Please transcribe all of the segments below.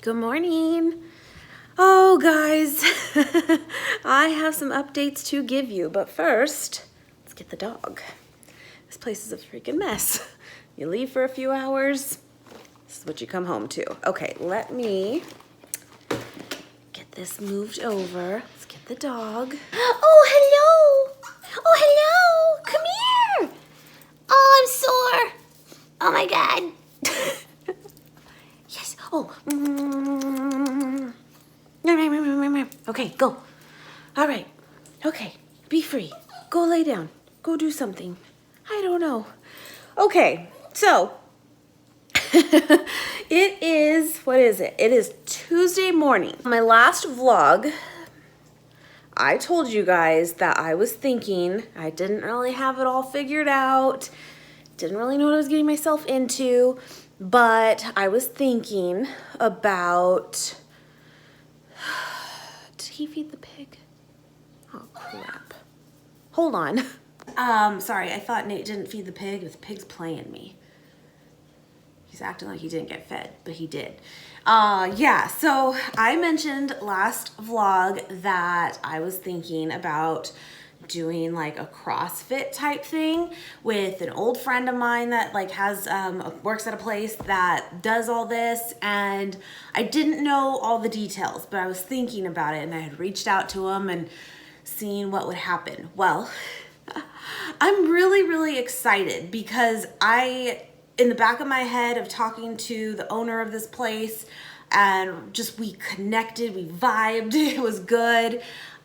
Good morning. Oh, guys, I have some updates to give you, but first, let's get the dog. This place is a freaking mess. You leave for a few hours, this is what you come home to. Okay, let me get this moved over. Let's get the dog. Oh, hello. Oh, hello. Come here. Oh, I'm sore. Oh, my God. Yes. Oh. Okay, go. All right. Okay, be free. Go lay down. Go do something. I don't know. Okay, so it is, what is it? It is Tuesday morning. My last vlog, I told you guys that I was thinking, I didn't really have it all figured out, didn't really know what I was getting myself into, but I was thinking about, did he feed the pig? Oh, crap. Hold on. Sorry, I thought Nate didn't feed the pig, but the pig's playing me. He's acting like he didn't get fed, but he did. Yeah, so I mentioned last vlog that I was thinking about doing like a CrossFit type thing with an old friend of mine that like has works at a place that does all this, and I didn't know all the details, but I was thinking about it and I had reached out to him and seen what would happen. Well, I'm really excited because in the back of my head of talking to the owner of this place, and just we connected, we vibed, it was good.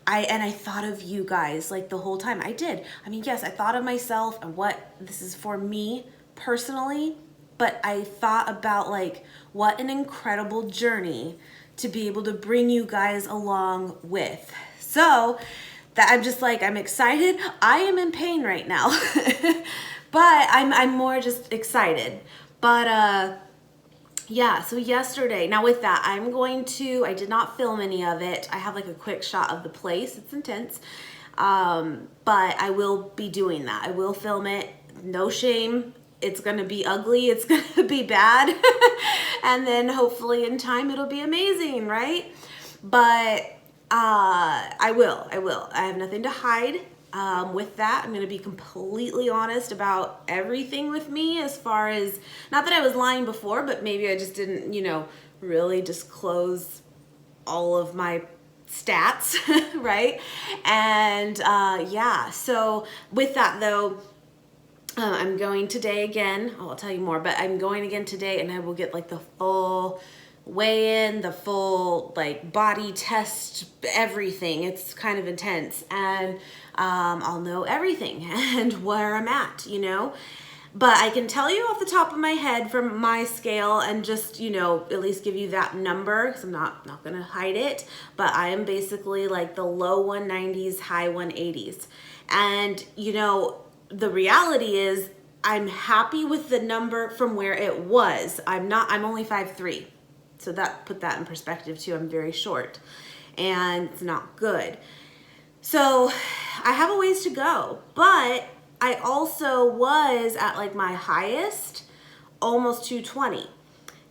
I thought of you guys like the whole time. I did. I mean, yes, I thought of myself and what this is for me personally, but I thought about like what an incredible journey to be able to bring you guys along with. So that I'm just like, I'm excited. I am in pain right now, but I'm more just excited. But yeah, so yesterday, now with that, I did not film any of it. I have like a quick shot of the place. It's intense. But I will be doing that. I will film it. No shame. It's going to be ugly. It's going to be bad. And then hopefully in time it'll be amazing, right? But I will. I have nothing to hide. With that, I'm going to be completely honest about everything with me, as far as, not that I was lying before, but maybe I just didn't, really disclose all of my stats, right? And yeah, so with that though, I'm going today again. Oh, I'll tell you more, but I'm going again today, and I will get like the full weigh in, the full like body test, everything. It's kind of intense, and I'll know everything and where I'm at, but I can tell you off the top of my head from my scale, and just, at least give you that number, because I'm not gonna hide it, but I am basically like the low 190s, high 180s. And the reality is I'm happy with the number from where it was. I'm only 5'3". So put that in perspective too. I'm very short, and it's not good. So I have a ways to go, but I also was at like my highest, almost 220.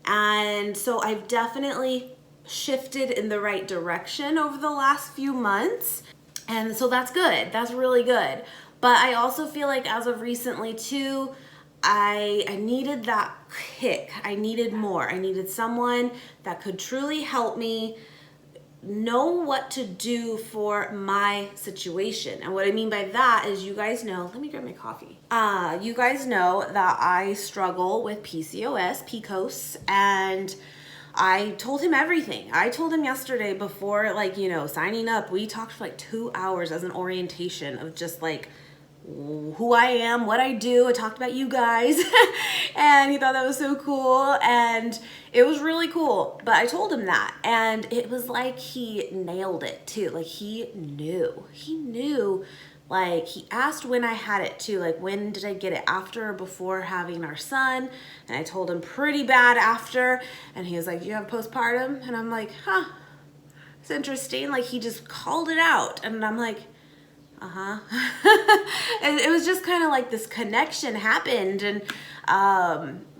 And so I've definitely shifted in the right direction over the last few months. And so that's good. That's really good. But I also feel like as of recently too, I needed that kick. I needed more. I needed someone that could truly help me know what to do for my situation. And what I mean by that is, you guys know, let me grab my coffee. You guys know that I struggle with PCOS, and I told him everything. I told him yesterday before, like, signing up, we talked for like 2 hours as an orientation of just like who I am, what I do. I talked about you guys and he thought that was so cool, and it was really cool. But I told him that, and it was like he nailed it too. Like he knew, like he asked when I had it too, like when did I get it, after or before having our son? And I told him pretty bad after, and he was like, you have postpartum? And I'm like, huh, it's interesting. Like he just called it out, and I'm like, It was just kind of like this connection happened, and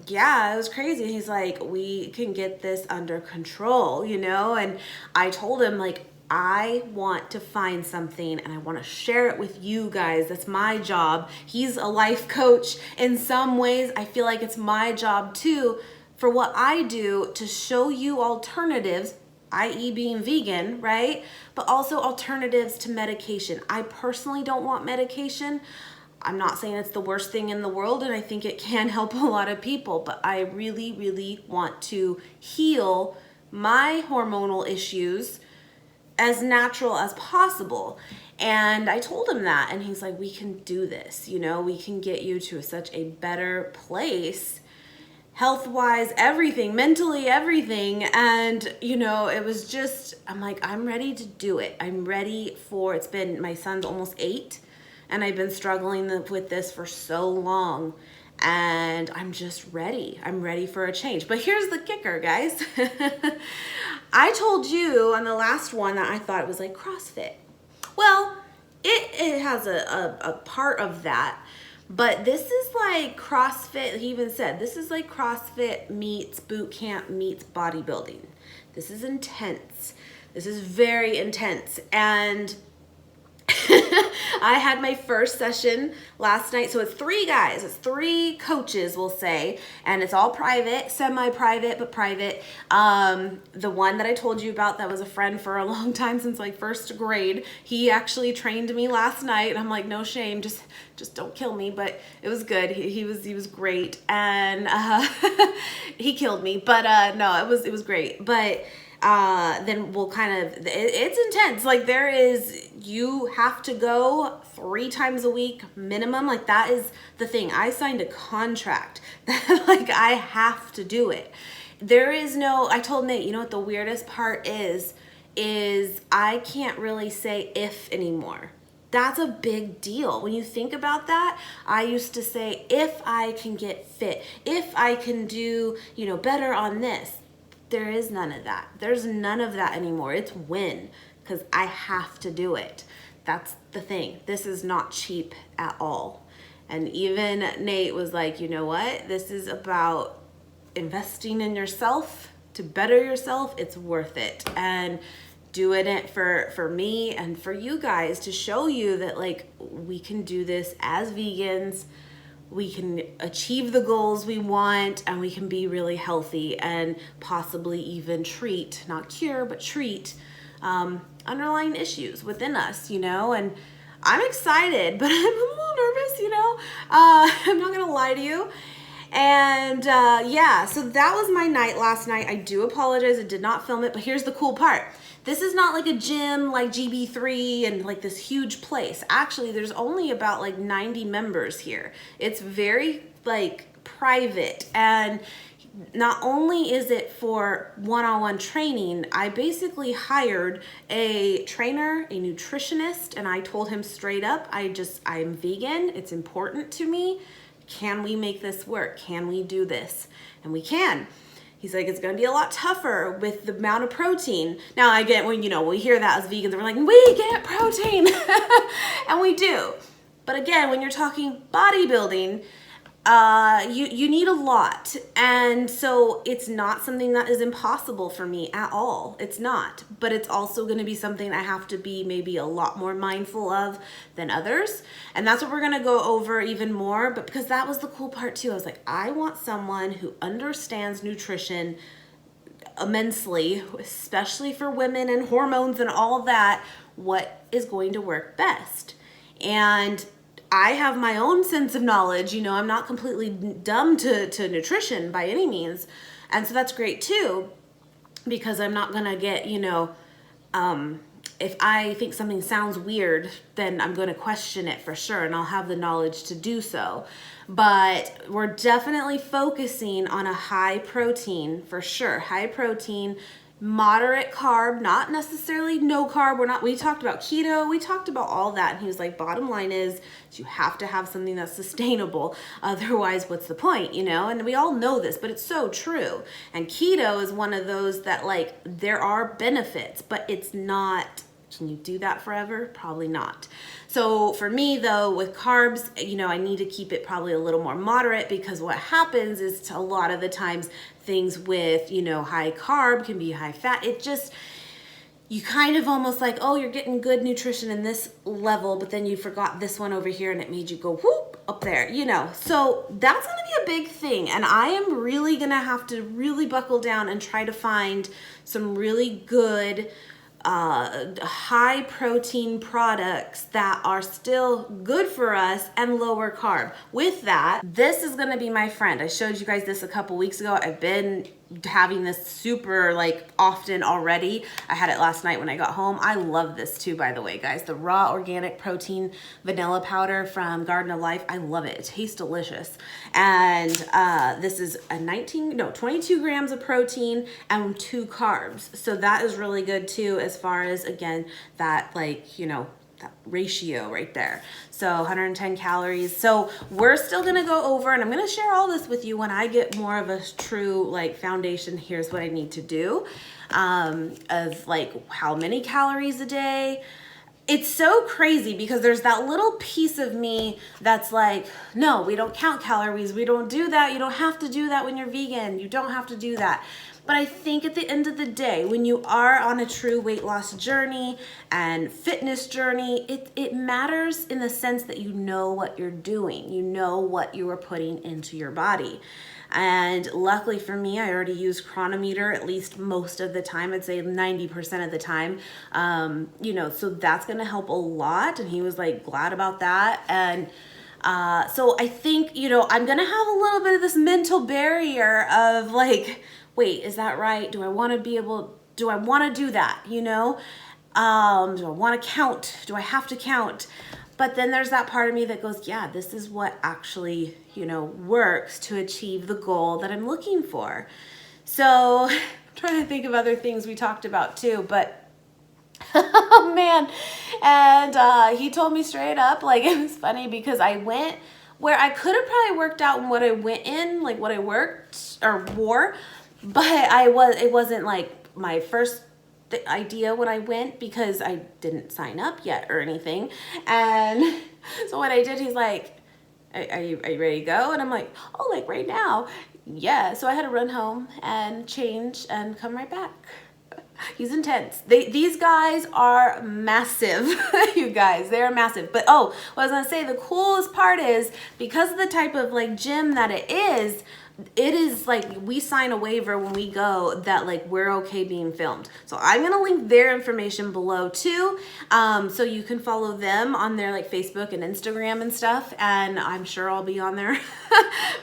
yeah, it was crazy. He's like, we can get this under control, you know? And I told him, like, I want to find something and I want to share it with you guys. That's my job. He's a life coach. In some ways, I feel like it's my job too, for what I do, to show you alternatives, i.e. being vegan, right? But also alternatives to medication. I personally don't want medication. I'm not saying it's the worst thing in the world, and I think it can help a lot of people, but I really, really want to heal my hormonal issues as natural as possible. And I told him that, and he's like, we can do this, you know, we can get you to such a better place, health-wise, everything, mentally, everything. And, you know, it was just, I'm like, I'm ready to do it. I'm ready for, it's been, my son's almost 8, and I've been struggling with this for so long, and I'm just ready. I'm ready for a change. But here's the kicker, guys. I told you on the last one that I thought it was like CrossFit. Well, it has a part of that, but this is like CrossFit. He even said, this is like CrossFit meets boot camp meets bodybuilding. This is intense. This is very intense. And I had my first session last night. So it's 3 guys, it's 3 coaches, we'll say, and it's all private, semi-private, but private. The one that I told you about that was a friend for a long time, since like 1st grade, he actually trained me last night, and I'm like, no shame, just don't kill me. But it was good. He was great, and he killed me, but no, it was great. But then we'll kind of, it's intense. Like, you have to go 3 times a week minimum. Like, that is the thing. I signed a contract that like I have to do it. There is no, I told Nate, you know what the weirdest part is I can't really say if anymore. That's a big deal. When you think about that, I used to say, if I can get fit, if I can do, you know, better on this. There is none of that. There's none of that anymore. It's when, because I have to do it. That's the thing. This is not cheap at all. And even Nate was like, you know what? This is about investing in yourself to better yourself. It's worth it. And doing it for me and for you guys, to show you that like we can do this as vegans. We can achieve the goals we want, and we can be really healthy and possibly even treat, not cure, but treat underlying issues within us, you know. And I'm excited, but I'm a little nervous, you know. I'm not gonna lie to you. And yeah, so that was my night last night. I do apologize, I did not film it, but here's the cool part. This is not like a gym like GB3 and like this huge place. Actually, there's only about like 90 members here. It's very like private, and not only is it for one-on-one training, I basically hired a trainer, a nutritionist, and I told him straight up, I'm vegan, it's important to me. Can we make this work? Can we do this? And we can. He's like, it's going to be a lot tougher with the amount of protein. Now, I get when, you know, we hear that as vegans, we're like, we get protein. And we do. But again, when you're talking bodybuilding, you need a lot. And so it's not something that is impossible for me at all. It's not. But it's also going to be something I have to be maybe a lot more mindful of than others. And that's what we're going to go over even more. But because that was the cool part too. I was like, I want someone who understands nutrition immensely, especially for women and hormones and all that, what is going to work best. And I have my own sense of knowledge, you know, I'm not completely dumb to nutrition by any means. And so that's great too, because I'm not gonna get, you know, if I think something sounds weird, then I'm gonna question it for sure, and I'll have the knowledge to do so. But we're definitely focusing on a high protein, for sure, high protein, moderate carb, not necessarily no carb. We talked about keto, we talked about all that, and he was like, bottom line is you have to have something that's sustainable, otherwise what's the point, you know? And we all know this, but it's so true. And keto is one of those that, like, there are benefits, but it's not Can you do that forever? Probably not. So for me though, with carbs, you know, I need to keep it probably a little more moderate, because what happens is a lot of the times things with, you know, high carb can be high fat. It just, you kind of almost like, oh, you're getting good nutrition in this level, but then you forgot this one over here and it made you go whoop up there, you know. So that's going to be a big thing. And I am really going to have to really buckle down and try to find some really good high protein products that are still good for us and lower carb. With that, this is going to be my friend. I showed you guys this a couple weeks ago. I've been having this super like often already. I had it last night when I got home. I love this too, by the way, guys. The raw organic protein vanilla powder from Garden of Life. I love it. It tastes delicious. And this is a 22 grams of protein and 2 carbs. So that is really good too, as far as, again, that like, you know, that ratio right there. So 110 calories. So we're still going to go over, and I'm going to share all this with you when I get more of a true like foundation. Here's what I need to do, of like how many calories a day. It's so crazy because there's that little piece of me that's like, no, we don't count calories. We don't do that. You don't have to do that when you're vegan. You don't have to do that. But I think at the end of the day, when you are on a true weight loss journey and fitness journey, it matters in the sense that you know what you're doing. You know what you are putting into your body. And luckily for me, I already use Chronometer at least most of the time. I'd say 90% of the time. You know, so that's going to help a lot. And he was like glad about that. And so I think, you know, I'm going to have a little bit of this mental barrier of like, wait, is that right? Do I want to do that? You know, do I want to count? Do I have to count? But then there's that part of me that goes, yeah, this is what actually, you know, works to achieve the goal that I'm looking for. So I'm trying to think of other things we talked about too, but oh man. And he told me straight up, like, it was funny because I went where I could have probably worked out in what I went in, like what I worked or wore, but it wasn't like my first idea when I went because I didn't sign up yet or anything. And so what I did, he's like, are you ready to go? And I'm like, oh, like right now? Yeah. So I had to run home and change and come right back. He's intense. These guys are massive. You guys, they're massive. But oh, what I was gonna say, the coolest part is because of the type of like gym that it is like we sign a waiver when we go that like we're okay being filmed. So I'm gonna link their information below too, so you can follow them on their like Facebook and Instagram and stuff, and I'm sure I'll be on there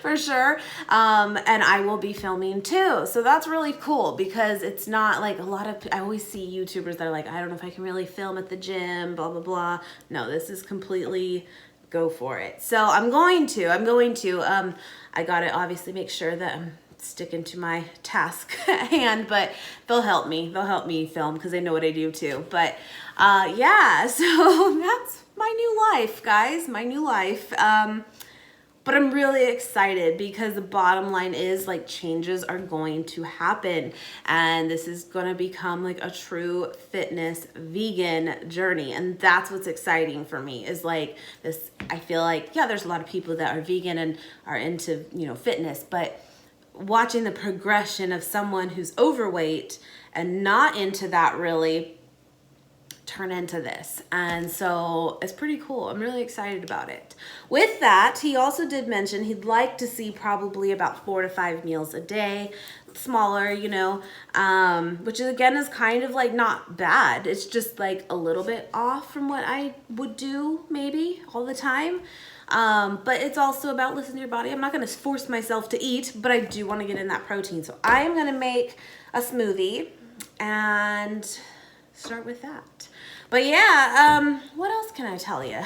for sure, and I will be filming too. So that's really cool because it's not like I always see YouTubers that are like, I don't know if I can really film at the gym, blah blah blah. No, this is completely go for it. So I'm going to I gotta obviously make sure that I'm sticking to my task at hand, but they'll help me film because they know what I do too. But yeah, so that's my new life, guys, my new life. But I'm really excited because the bottom line is like changes are going to happen, and this is going to become like a true fitness vegan journey. And that's what's exciting for me is like this. I feel like, yeah, there's a lot of people that are vegan and are into, you know, fitness, but watching the progression of someone who's overweight and not into that really turn into this. And so it's pretty cool. I'm really excited about it. With that, he also did mention he'd like to see probably about 4 to 5 meals a day, smaller, you know, which again is kind of like not bad. It's just like a little bit off from what I would do maybe all the time. But it's also about listening to your body. I'm not going to force myself to eat, but I do want to get in that protein. So I am going to make a smoothie and start with that. But yeah, what else can I tell you?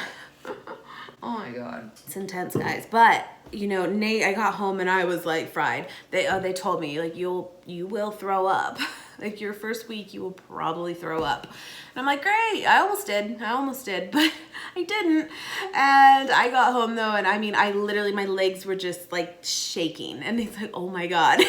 Oh my God. It's intense, guys. But, you know, Nate, I got home and I was like fried. They told me like, you will throw up. Like your first week, you will probably throw up. And I'm like, great. I almost did, but I didn't. And I got home though. And I mean, I literally, my legs were just like shaking, and he's like, oh my God.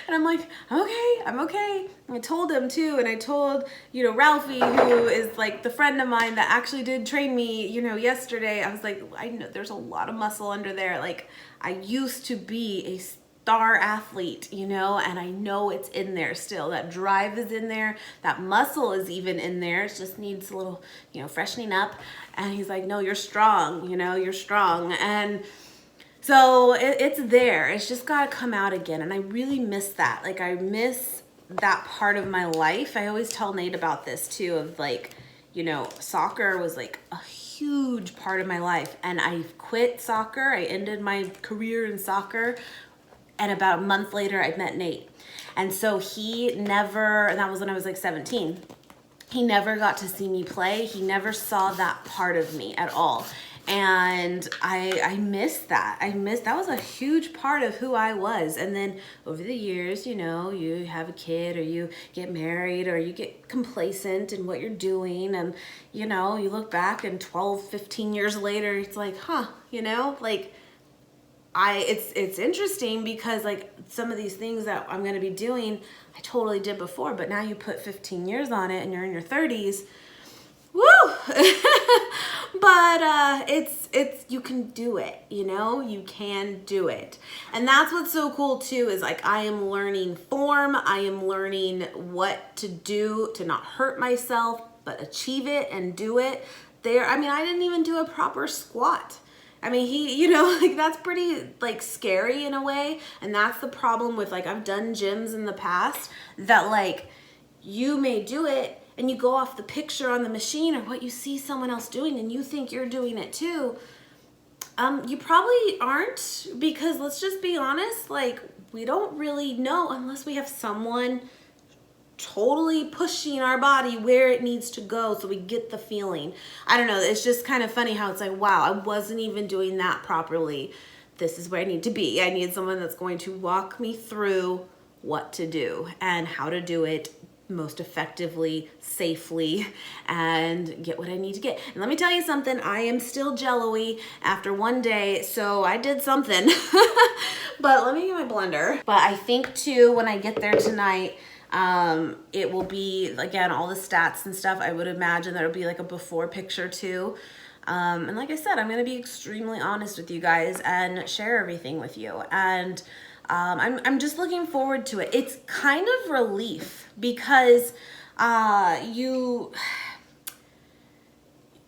And I'm like, I'm okay. And I told him too, and I told, you know, Ralphie, who is like the friend of mine that actually did train me, you know, yesterday. I was like, I know there's a lot of muscle under there. Like, I used to be a star athlete, you know, and I know it's in there still. That drive is in there. That muscle is even in there. It just needs a little, you know, freshening up. And he's like, no, you're strong, you know, you're strong. And so it's there. It's just got to come out again. And I really miss that. Like, I miss that part of my life. I always tell Nate about this too, of like, you know, soccer was like a huge part of my life. And I quit soccer. I ended my career in soccer. And about a month later, I met Nate. And so he never, and that was when I was like 17. He never got to see me play. He never saw that part of me at all. And I miss that. That was a huge part of who I was. And then over the years, you know, you have a kid or you get married or you get complacent in what you're doing. And, you know, you look back and 12, 15 years later, it's like, you know, like, it's interesting because like some of these things that I'm going to be doing, I totally did before, but now you put 15 years on it and you're in your 30s. Woo! But it's you can do it, you know, you can do it. And that's what's so cool too, is like I am learning form. I am learning what to do to not hurt myself, but achieve it and do it. I mean, I didn't even do a proper squat. I mean, you know, like that's pretty like scary in a way. And that's the problem with like, I've done gyms in the past that like you may do it and you go off the picture on the machine or what you see someone else doing and you think you're doing it too. You probably aren't, because let's just be honest, like we don't really know unless we have someone totally pushing our body where it needs to go so we get the feeling. I don't know, it's just kind of funny how it's like, wow, I wasn't even doing that properly. This is where I need to be. I need someone that's going to walk me through what to do and how to do it most effectively, safely, and get what I need to get. And let me tell you something, I am still jello-y after one day, so I did something. But let me get my blender. But I think too, when I get there tonight, it will be, again, all the stats and stuff. I would imagine there'll be like a before picture too. And like I said, I'm going to be extremely honest with you guys and share everything with you. And I'm just looking forward to it. It's kind of relief because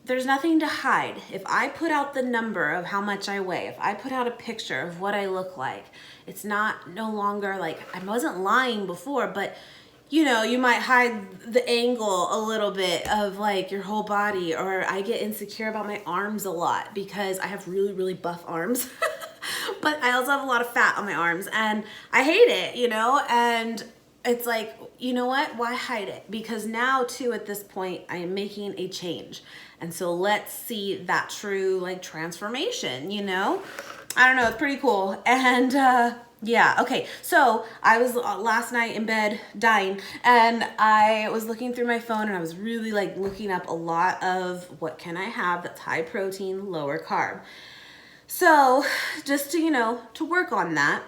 there's nothing to hide. If I put out the number of how much I weigh, if I put out a picture of what I look like, it's no longer like, I wasn't lying before, but you know, you might hide the angle a little bit of like your whole body, or I get insecure about my arms a lot because I have really, really buff arms, but I also have a lot of fat on my arms and I hate it, you know, and it's like, you know what, why hide it? Because now too, at this point, I am making a change. And so let's see that true like transformation, you know? I don't know, it's pretty cool. And yeah, okay. So I was last night in bed dying and I was looking through my phone and I was really like looking up a lot of what can I have that's high protein, lower carb. So just to, you know, to work on that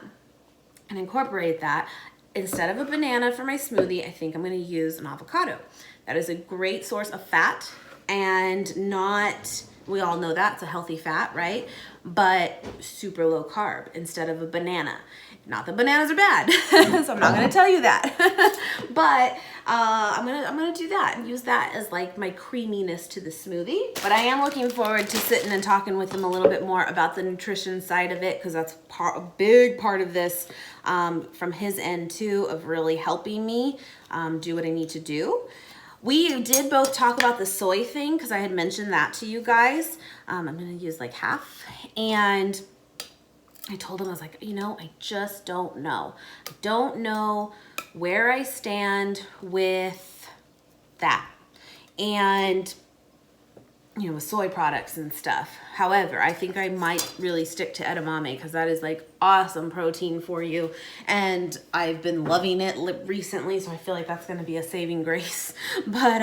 and incorporate that, instead of a banana for my smoothie, I think I'm going to use an avocado. That is a great source of fat and not, we all know that's a healthy fat, right? But super low carb instead of a banana. Not that bananas are bad, so I'm not going to tell you that. But I'm gonna do that and use that as like my creaminess to the smoothie. But I am looking forward to sitting and talking with him a little bit more about the nutrition side of it, because that's a big part of this from his end too, of really helping me do what I need to do. We did both talk about the soy thing because I had mentioned that to you guys. I'm going to use like half. And I told him, I was like, you know, I just don't know. I don't know where I stand with that. And, you know, with soy products and stuff. However, I think I might really stick to edamame because that is like awesome protein for you. And I've been loving it recently, so I feel like that's going to be a saving grace. But,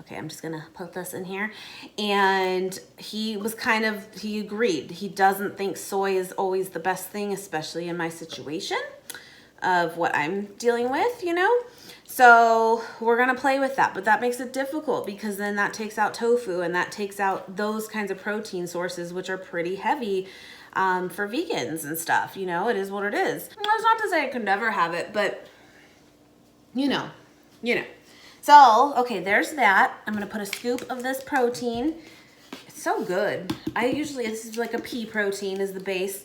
okay, I'm just going to put this in here. And he agreed. He doesn't think soy is always the best thing, especially in my situation. of what I'm dealing with, you know? So we're gonna play with that, but that makes it difficult because then that takes out tofu and that takes out those kinds of protein sources, which are pretty heavy for vegans and stuff, you know? It is what it is. Well, it's not to say I could never have it, but you know. So, okay, there's that. I'm gonna put a scoop of this protein. It's so good. This is like a pea protein is the base.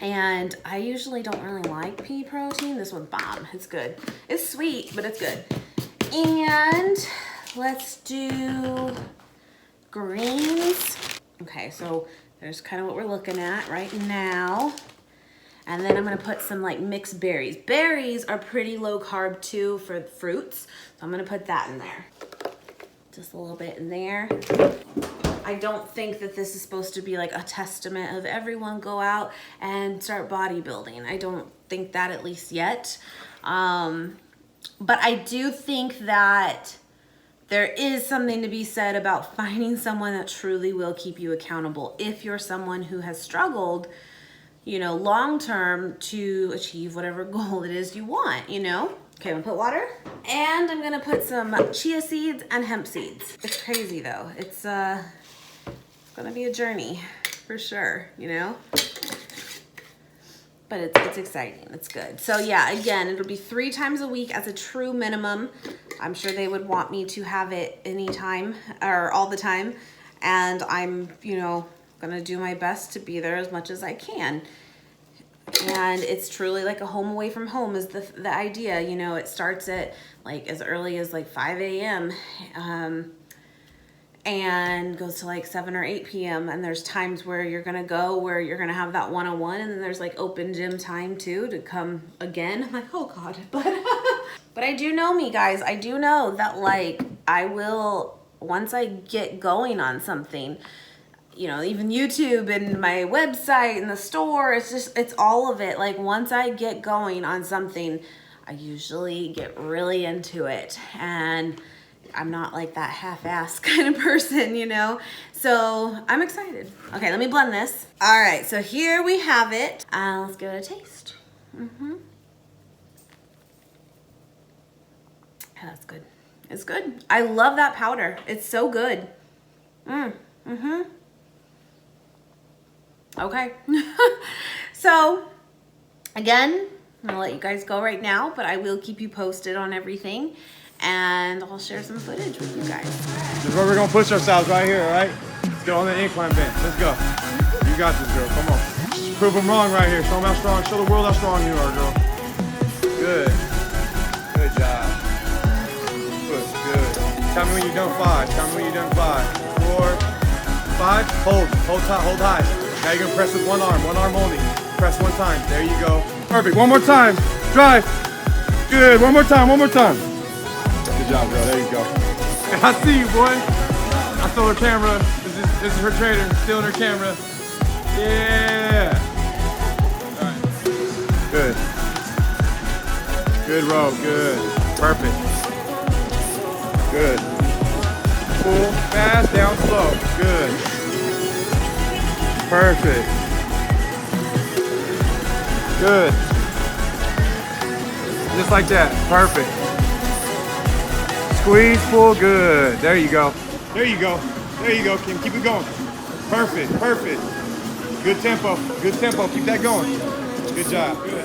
And I usually don't really like pea protein. This one's bomb. It's good. It's sweet, but it's good. And let's do greens. Okay, so there's kind of what we're looking at right now. And then I'm gonna put some like mixed berries. Berries are pretty low carb too for fruits. So I'm gonna put that in there. Just a little bit in there. I don't think that this is supposed to be like a testament of everyone go out and start bodybuilding. I don't think that, at least yet. But I do think that there is something to be said about finding someone that truly will keep you accountable if you're someone who has struggled, you know, long term to achieve whatever goal it is you want, you know? Okay, I'm gonna put water and I'm gonna put some chia seeds and hemp seeds. It's crazy though. It's gonna be a journey for sure, you know? But it's exciting, it's good. So yeah, again, it'll be 3 times a week as a true minimum. I'm sure they would want me to have it anytime or all the time. And I'm, you know, gonna do my best to be there as much as I can. And it's truly like a home away from home is the idea, you know. It starts at like as early as like 5 a.m. And goes to like 7 or 8 p.m. And there's times where you're gonna go where you're gonna have that one-on-one, and then there's like open gym time too to come again. I'm like, oh God, but I do know me, guys. I do know that like I will, once I get going on something, you know, even YouTube and my website and the store, it's all of it. Like once I get going on something, I usually get really into it, and I'm not like that half-ass kind of person, you know? So I'm excited. Okay, let me blend this. All right, so here we have it. Let's give it a taste. Yeah, that's good. It's good. I love that powder. It's so good. Okay. So again, I'm gonna let you guys go right now, but I will keep you posted on everything, and I'll share some footage with you guys. This is where we're gonna push ourselves right here, all right? Let's go on the incline bench. Let's go. You got this, girl. Come on. Prove them wrong right here. Show them how strong. Show the world how strong you are, girl. Good. Good job. Good. Tell me when you're done 5. Tell me when you're done 5. 4, 5. Hold high. Now you're gonna press with one arm only. Press one time. There you go. Perfect. One more time. Drive. Good. One more time. Good job, girl. There you go. I see you, boy. I stole her camera. This is her trainer. Stealing her camera. Yeah. All right. Good. Good row. Good. Perfect. Good. Pull. Fast. Down slow. Good. Perfect. Good. Just like that. Perfect. Squeeze, pull, good. There you go. There you go, Kim. Keep it going. Perfect. Good tempo. Keep that going. Good job. Good.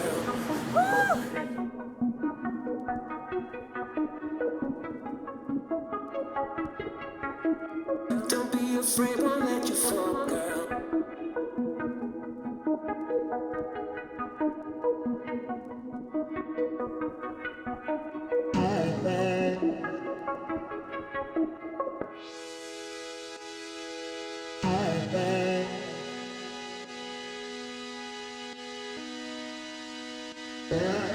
Don't be afraid, won't let you fall, girl. Yeah.